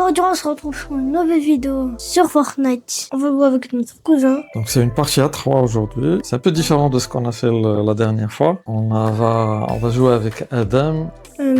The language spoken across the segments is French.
aujourd'hui on se retrouve pour une nouvelle vidéo sur Fortnite. On va jouer avec notre cousin. Donc c'est une partie à 3 aujourd'hui. C'est un peu différent de ce qu'on a fait la dernière fois. On va jouer avec Adam.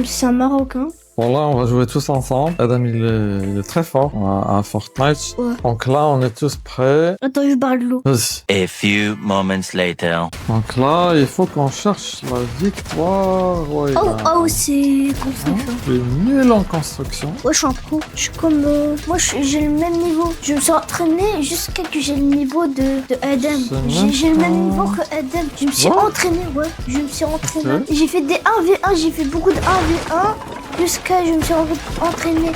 C'est un Marocain. Bon là, on va jouer tous ensemble. Adam, il est très fort à Fortnite. Ouais. Donc là, on est tous prêts. Attends, je barre de l'eau. Vas-y. A few moments later. Donc là, il faut qu'on cherche la victoire. Ouais, Oh, c'est construction. Je suis nul en construction. Ouais, je suis un pro. Je suis comme... Moi, j'ai le même niveau. Je me suis entraîné jusqu'à que j'ai le niveau de Adam. J'ai le même niveau que Adam. Je me suis entraîné, ouais. Je me suis entraîné. Okay. J'ai fait des 1v1, j'ai fait beaucoup de 1v1. Jusqu'à je me suis entraîné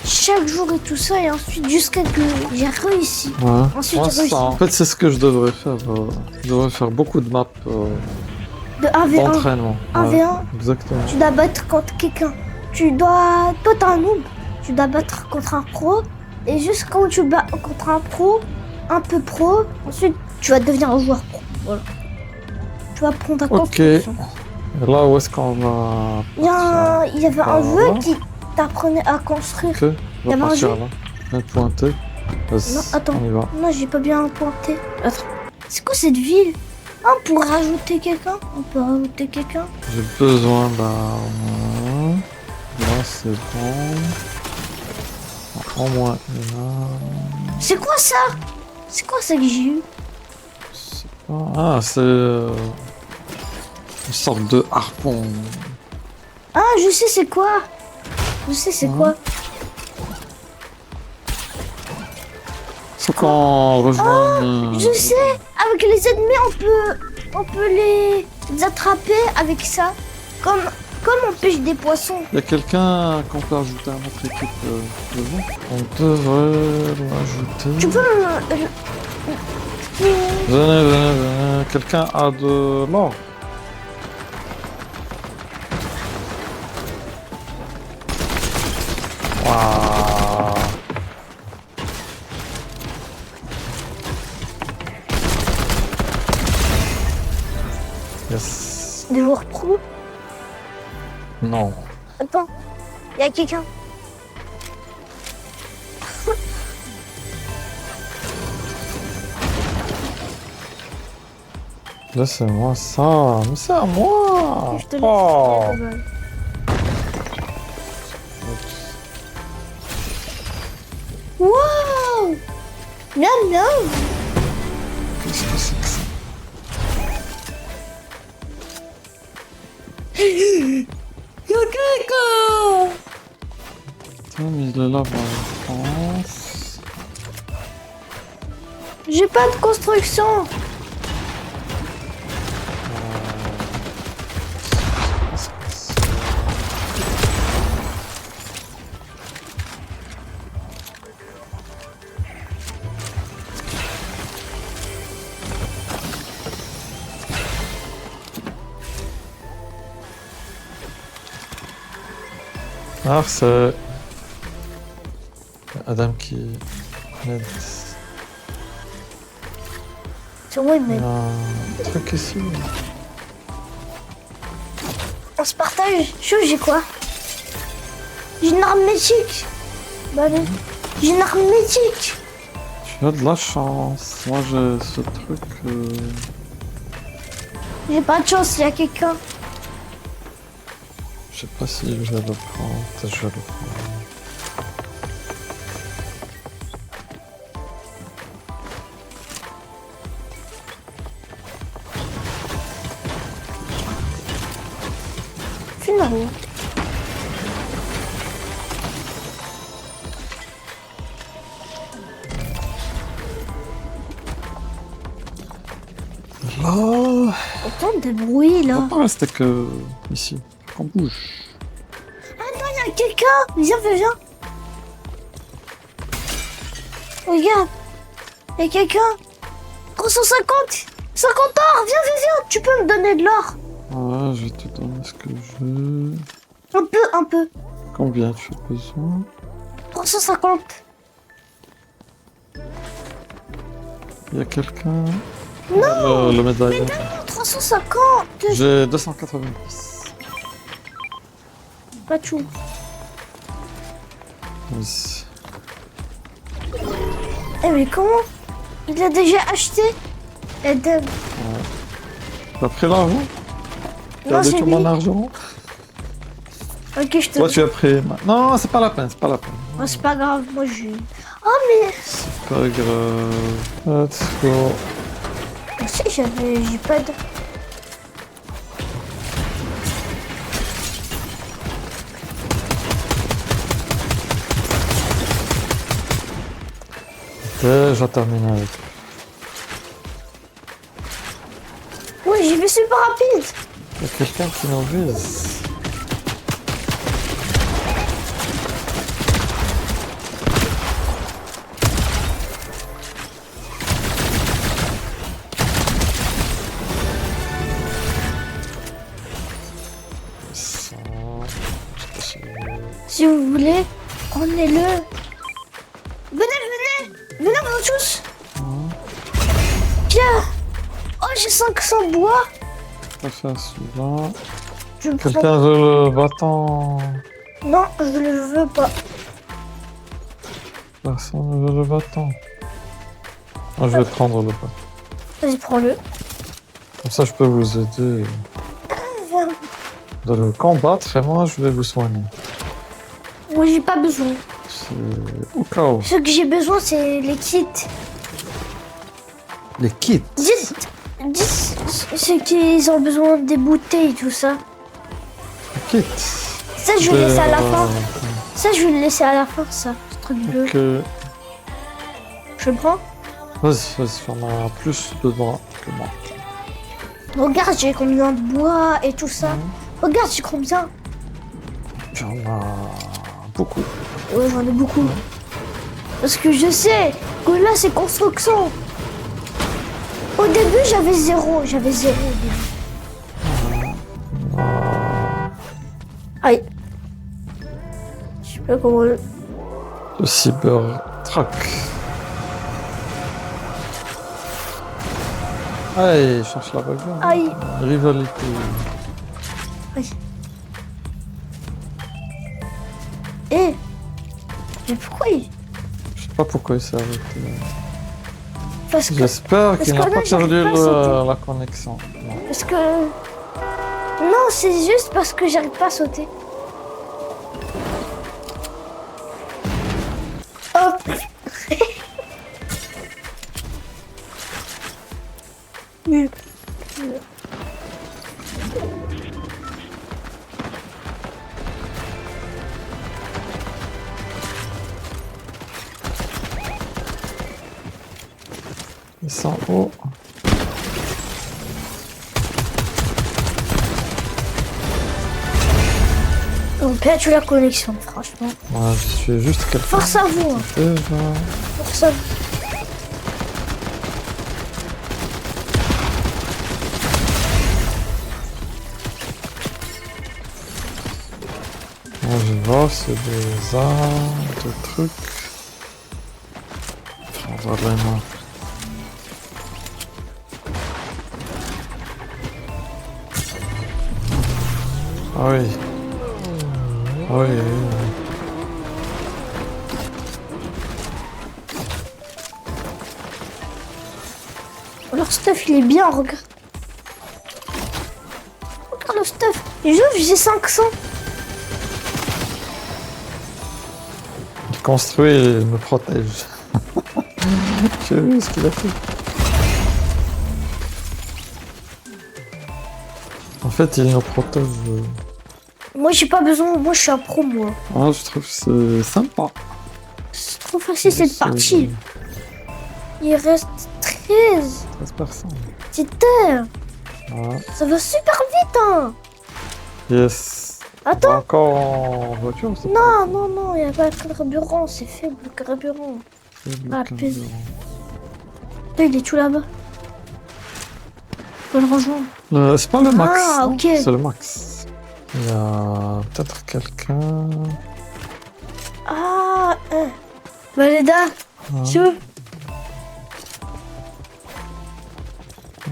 chaque jour et tout ça. Et ensuite, jusqu'à que j'ai réussi. Ouais. Ensuite, Moi, j'ai réussi. en fait, c'est ce que je devrais faire. Je devrais faire beaucoup de maps De 1v1. d'entraînement. 1v1. Ouais, exactement. Tu dois battre contre quelqu'un. Toi, t'es un noob. Tu dois battre contre un pro. Et juste quand tu bats contre un pro, un peu pro, ensuite tu vas devenir un joueur pro. Voilà. Tu vas prendre ta construction. Et là, où est-ce qu'on va... Il y avait un jeu qui t'apprenait à construire. Ok, Il y on va avait un partir jeu. là. Je viens de pointer. Vas-y, Non, attends. on y va. Non, j'ai pas bien pointé. Attends. C'est quoi cette ville? Ah, on pourrait rajouter quelqu'un? On peut rajouter quelqu'un? J'ai besoin d'un... Là, c'est bon. Au moins là... C'est quoi ça? C'est quoi ça que j'ai eu? Je sais pas... Ah, c'est... une sorte de harpon. Ah, je sais c'est quoi. Je sais c'est quoi. Faut qu'on rejoigne... Je sais, avec les ennemis, on peut les attraper avec ça. Comme on pêche des poissons. Il y a quelqu'un qu'on peut ajouter à notre équipe devant. On devrait l'ajouter. Tu peux Venez. Quelqu'un a de l'or. Waouh. Yes. des joueurs pro. Non. Attends, il y a quelqu'un. Laissez-moi ça. Mais c'est à moi. Je te laisse. Oh. Wow! Non. Qu'est-ce que c'est que ça? Il y a quelqu'un! Putain, mais il est là, je pense. J'ai pas de construction. Ah, c'est Adam qui m'aide. Sur moi, Il mais y a un truc ici. on se partage. J'ai quoi? J'ai une arme mythique. Bah allez. J'ai une arme mythique. Tu as de la chance. Moi, j'ai ce truc. J'ai pas de chance, il y a quelqu'un. Je sais pas si je vais le prendre. Peut-être je vais le prendre. Finalement. Là. Entends des bruits On là. va pas rester que ici. Faut qu'on bouge. Il y a quelqu'un. Viens. Regarde. Il y a quelqu'un. 350. 50 or. Viens. Tu peux me donner de l'or. Ouais, je vais te donner ce que j'ai. Un peu. Combien tu as besoin? 350. Il y a quelqu'un? Non. Le médaillon. 350. J'ai 290. Pas tout. Vas-y. Eh mais comment? Il a déjà acheté Eden. T'as pris l'argent? Non, T'as c'est tout lui. mon argent? Ok, je te Toi, tu as pris... Non, c'est pas la peine, c'est pas la peine. Oh, c'est pas grave, moi je... Oh mais... Pas grave. Let's go. Si, j'ai pas de... Déjà terminé avec. Ouais, j'y vais super rapide. Il y a quelqu'un qui nous vise. Ça... Si vous voulez, prenez-le. Venez tous. Tiens. Oh, j'ai 500 bois. Ça fait celui-là. Je prends. Quelqu'un veut le bâton? Non, je le veux pas. Personne ne veut le bâton. Moi, je vais prendre le bâton. Vas-y, prends-le. Comme ça, je peux vous aider de le combattre et moi, je vais vous soigner. Moi, j'ai pas besoin. C'est au cas où. Ce que j'ai besoin, c'est les kits. Les kits. Dis c'est qu'ils ont besoin des bouteilles, tout ça. Les kits. Ça, je vais le laisser à la fin. Ça, je vais le laisser à la fin, ça. Ce truc bleu. Ok. Je le prends. Vas-y, on a plus besoin que moi. Regarde, j'ai combien de bois et tout ça. Regarde, j'ai combien. J'en ai beaucoup. Ouais, j'en ai beaucoup. Parce que je sais que là, c'est construction. Au début, j'avais zéro. Au début. Aïe. Je sais pas comment... Le Cybertruck. Allez, cherche la bagarre. Aïe. Rivalité. Aïe. Eh. Mais pourquoi il... Je sais pas pourquoi il s'est arrêté. Parce que... J'espère qu'il n'a que là, pas perdu j'arrive pas à sauter. la connexion. Non. Parce que... Non, c'est juste parce que j'arrive pas à sauter. Hop. Nul. Ils sont hauts. On perd la connexion, franchement. Moi, je suis juste quelqu'un. Force à vous. Hein. Déjà. Force à vous. Moi, je vois, c'est des armes, des trucs. On va de la main. Ah oui. Ah oui, oui, oui. Leur stuff, il est bien, regarde. Regarde le stuff. J'ai 500. Il construit et il me protège. J'ai vu ce qu'il a fait. En fait, il nous protège. Moi, j'ai pas besoin. Moi, je suis un pro, moi. Ah, je trouve que c'est sympa. C'est trop facile cette partie. Il reste 13. 13 personnes. C'est terre. Voilà. Ça va super vite, hein. Yes. Attends. Encore en voiture, c'est Non, non, non, il n'y a pas de carburant. C'est faible le carburant. pas Ah, putain. Là, il est tout là-bas. Faut le rejoindre. C'est pas le max. Ah, non, ok. C'est le max. Il y a peut-être quelqu'un. Ah, Valeda, tu veux?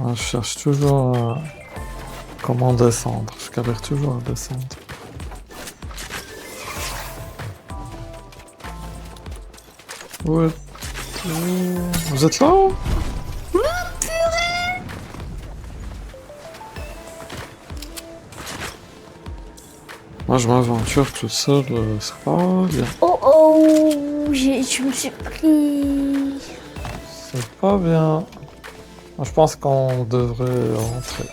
Je cherche toujours comment descendre. Je galère toujours à descendre. Où Vous êtes là? Moi, je m'aventure tout seul, c'est pas bien. Oh oh, je me suis pris. C'est pas bien. Moi, je pense qu'on devrait rentrer.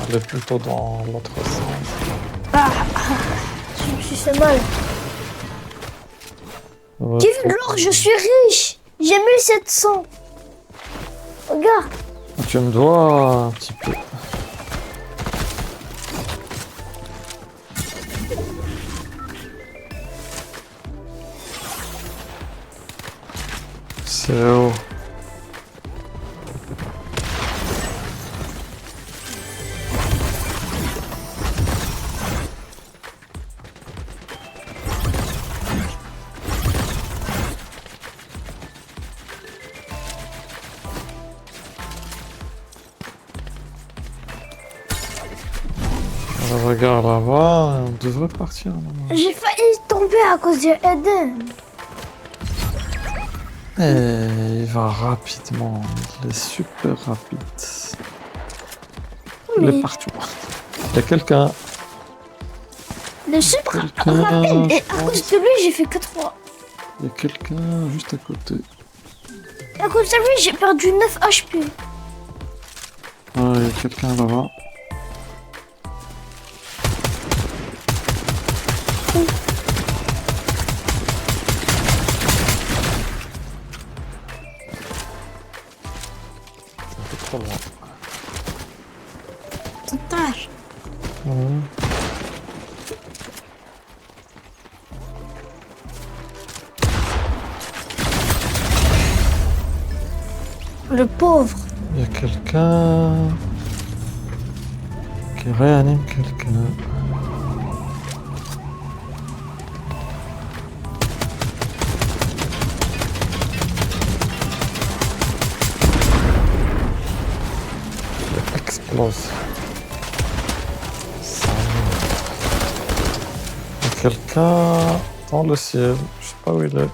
Aller plutôt dans l'autre sens. Je me suis fait mal. Ouais. J'ai vu de l'or, je suis riche. J'ai 1700. Regarde. Tu me dois un petit peu. C'est haut. Regarde là-bas, on devrait partir. J'ai failli tomber à cause de Eden. Et il va rapidement, il est super rapide. Il est partout. Il y a quelqu'un. Le super Quelqu'un, rapide. Et je à pense. cause de lui, j'ai fait que 3. Il y a quelqu'un juste à côté. Et à cause de lui, j'ai perdu 9 HP. Ah, il y a quelqu'un là-bas. C'est un peu trop loin. Total. Ouais. Le pauvre. Il y a quelqu'un qui réanime quelqu'un. Il explose. Ça il y a quelqu'un dans le ciel. Je sais pas où il est.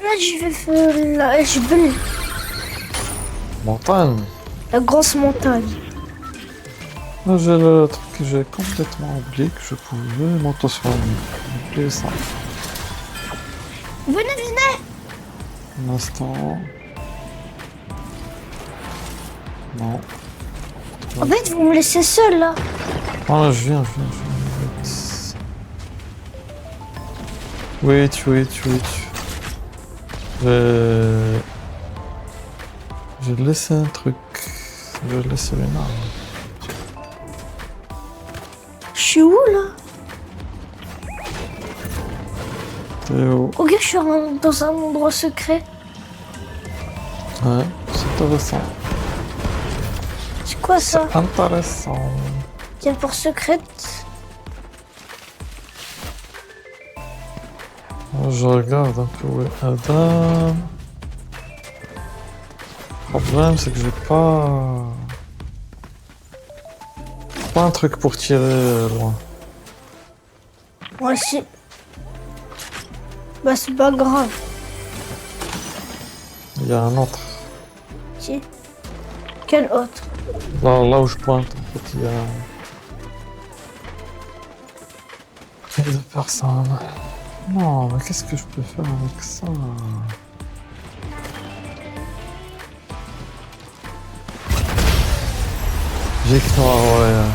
Là, je vais faire la Jbel, Montagne. la grosse montagne. Là, j'ai le truc que j'ai complètement oublié que je pouvais m'auto-soigner. J'ai oublié ça. Venez, venez. Un instant. Non. En fait, vous me laissez seul là. Ah, je viens. Wait. J'ai laissé un truc. J'ai laissé une arme. Je suis où là? T'es où? Ok, je suis dans un endroit secret. Ouais, c'est intéressant. C'est quoi ça? Intéressant. Tiens, pour secrète. Je regarde un peu où est Adam. Le problème, c'est que j'ai pas un truc pour tirer loin. Moi aussi. Bah, c'est pas grave. Il y a un autre. Si. Quel autre? Là où je pointe, en fait, il y a deux personnes. Non, mais qu'est-ce que je peux faire avec ça? Victoire, ouais.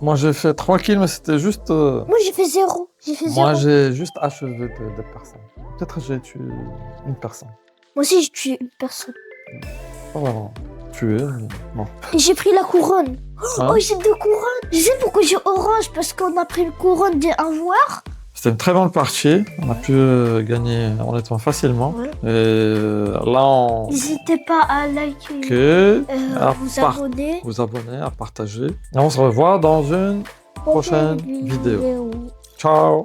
Moi j'ai fait 3 kills, mais c'était juste. Moi, j'ai fait 0. Moi j'ai juste achevé des personnes. Peut-être j'ai tué une personne. Moi aussi, j'ai tué une personne. Pas vraiment. tué. Mais bon. Et j'ai pris la couronne. Hein? Oh, j'ai 2 couronnes. Je sais pourquoi j'ai orange, parce qu'on a pris le couronne d'un joueur. C'était une très bonne partie. On a pu gagner honnêtement facilement. Ouais. Et là, on... N'hésitez pas à liker, que vous abonner. à partager. Et on se revoit dans une prochaine vidéo. Ciao!